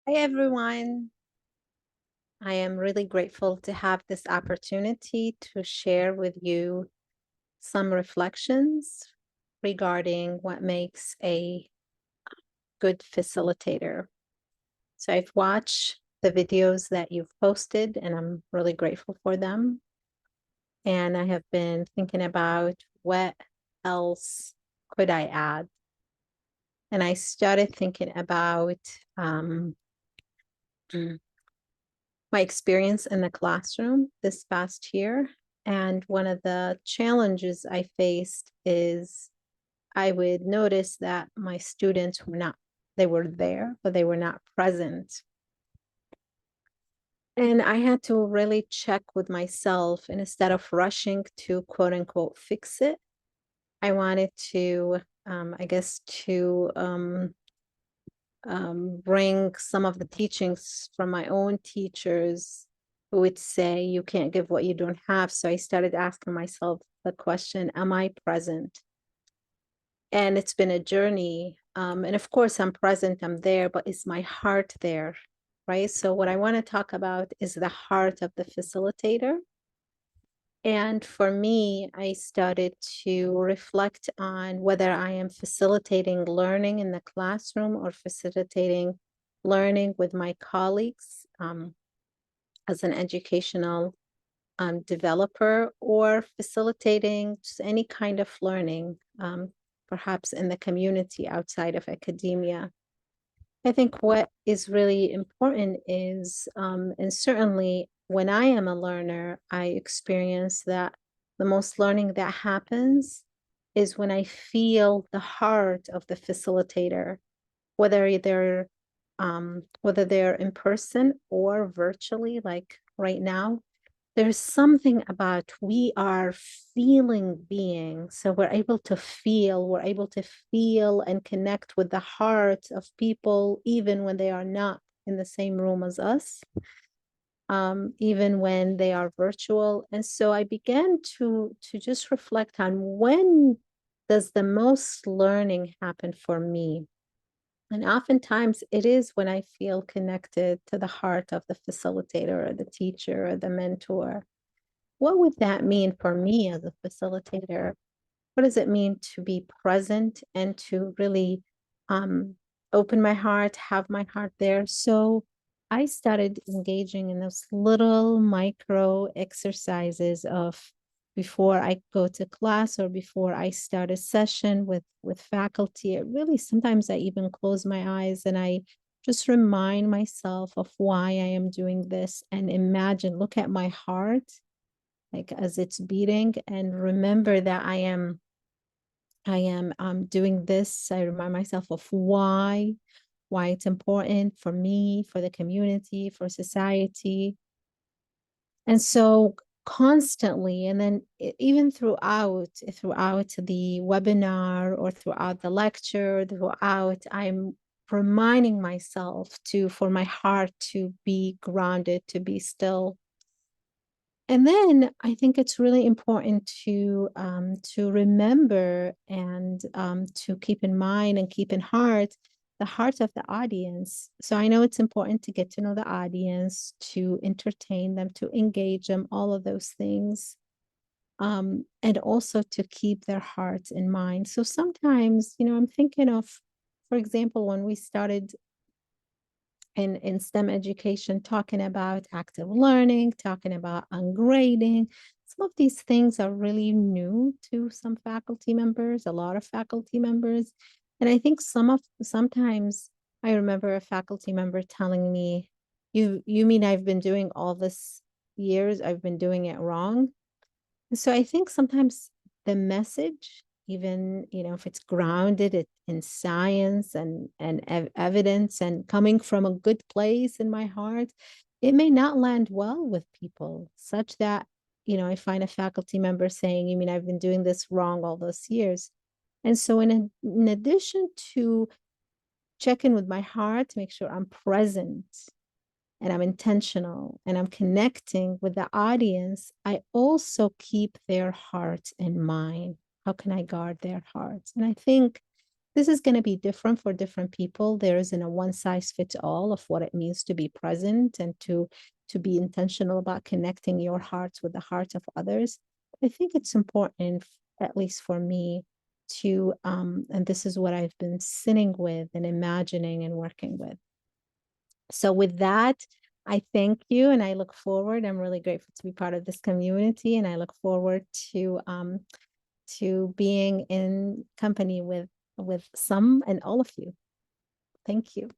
Hi, everyone. I am really grateful to have this opportunity to share with you some reflections regarding what makes a good facilitator. So, I've watched the videos that you've posted, and I'm really grateful for them. And I have been thinking about what else could I add? And I started thinking about my experience in the classroom this past year. And one of the challenges I faced is I would notice that my students were not, they were there, but they were not present. And I had to really check with myself, and instead of rushing to quote unquote fix it, I wanted to, I guess, to bring some of the teachings from my own teachers who would say, you can't give what you don't have. So I started asking myself the question, am I present? And it's been a journey. And of course, I'm present, I'm there, but is my heart there? Right. So, what I want to talk about is the heart of the facilitator. And for me, I started to reflect on whether I am facilitating learning in the classroom or facilitating learning with my colleagues as an educational developer, or facilitating just any kind of learning, perhaps in the community outside of academia. I think what is really important is, and certainly when I am a learner, I experience that the most learning that happens is when I feel the heart of the facilitator, whether they're in person or virtually, like right now. There's something about we are feeling beings. So we're able to feel and connect with the heart of people, even when they are not in the same room as us, even when they are virtual. And so I began to just reflect on when does the most learning happen for me? And oftentimes it is when I feel connected to the heart of the facilitator or the teacher or the mentor. What would that mean for me as a facilitator? What does it mean to be present and to really um, open my heart, have my heart there? So I started engaging in those little micro exercises of before I go to class or before I start a session with faculty. It really sometimes I even close my eyes and I just remind myself of why I am doing this and imagine, look at my heart like as it's beating, and remember that I am doing this. I remind myself of why it's important for me, for the community, for society. And so constantly, and then even throughout the webinar or throughout the lecture, throughout, I'm reminding myself to for my heart to be grounded, to be still. And then I think it's really important to remember and to keep in mind and keep in heart the heart of the audience. So I know it's important to get to know the audience, to entertain them, to engage them, all of those things, and also to keep their hearts in mind. So sometimes, I'm thinking of, for example, when we started in STEM education, talking about active learning, talking about ungrading. Some of these things are really new to some faculty members, a lot of faculty members. And I think sometimes I remember a faculty member telling me, you mean I've been doing all this years, I've been doing it wrong? So I think sometimes the message, even if it's grounded in science and evidence and coming from a good place in my heart, it may not land well with people, such that I find a faculty member saying, "You mean I've been doing this wrong all those years?" And so, in addition to checking with my heart to make sure I'm present and I'm intentional and I'm connecting with the audience, I also keep their heart in mind. How can I guard their hearts? And I think This is going to be different for different people. There isn't a one size fits all of what it means to be present and to be intentional about connecting your hearts with the hearts of others. I think it's important, at least for me, to and this is what I've been sitting with and imagining and working with. So with that, I thank you and I look forward. I'm really grateful to be part of this community, and I look forward to being in company with some and all of you. Thank you.